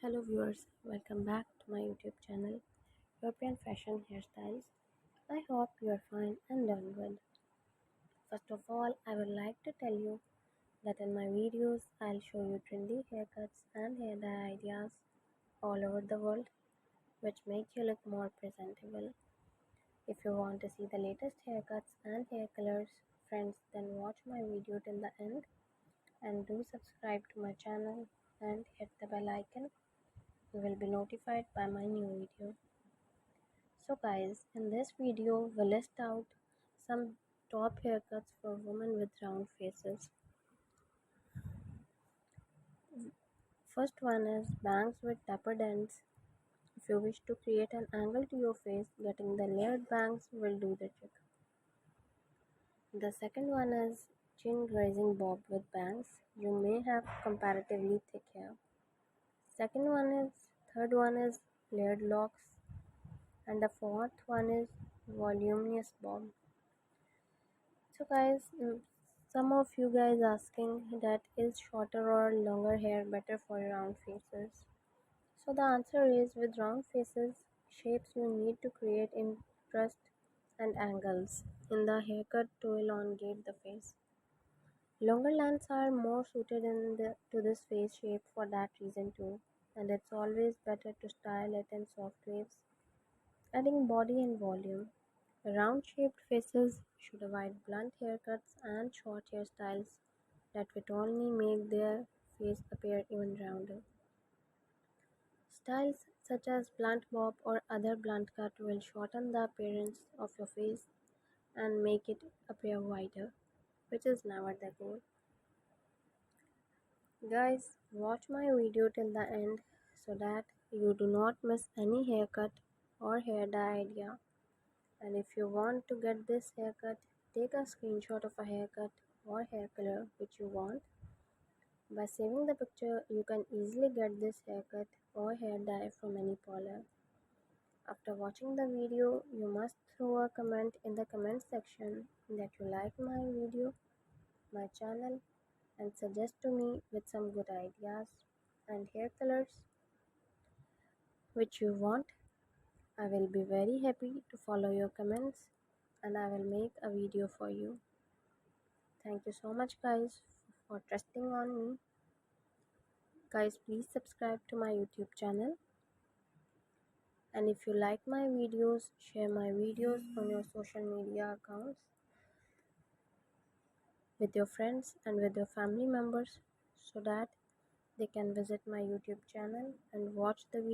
Hello viewers, welcome back to my YouTube channel, European Fashion Hairstyles. I hope you are fine and doing good. First of all, I would like to tell you that in my videos, I'll show you trendy haircuts and hair dye ideas all over the world, which make you look more presentable. If you want to see the latest haircuts and hair colors, friends, then watch my video till the end and do subscribe to my channel and hit the bell icon. You will be notified by my new video. So guys, in this video we'll list out some top haircuts for women with round faces. First one is bangs with tapered ends. If you wish to create an angle to your face, getting the layered bangs will do the trick. The second one is chin grazing bob with bangs. You may have comparatively thick hair. Third one is layered locks, and the fourth one is voluminous bob. So guys, some of you guys asking that is shorter or longer hair better for round faces. So the answer is with round faces, shapes you need to create interest and angles in the haircut to elongate the face. Longer lengths are more suited to this face shape for that reason too, and it's always better to style it in soft waves, adding body and volume. Round-shaped faces should avoid blunt haircuts and short hairstyles that would only make their face appear even rounder. Styles such as blunt bob or other blunt cut will shorten the appearance of your face and make it appear wider, which is never the goal. Guys, watch my video till the end so that you do not miss any haircut or hair dye idea. And if you want to get this haircut, take a screenshot of a haircut or hair color which you want. By saving the picture, you can easily get this haircut or hair dye from any parlor. After watching the video, you must throw a comment in the comment section that you like my video, my channel, and suggest to me with some good ideas and hair colors which you want. I will be very happy to follow your comments and I will make a video for you. Thank you so much guys for trusting on me. Guys, please subscribe to my YouTube channel, and if you like my videos, share my videos on your social media accounts with your friends and with your family members so that they can visit my YouTube channel and watch the video.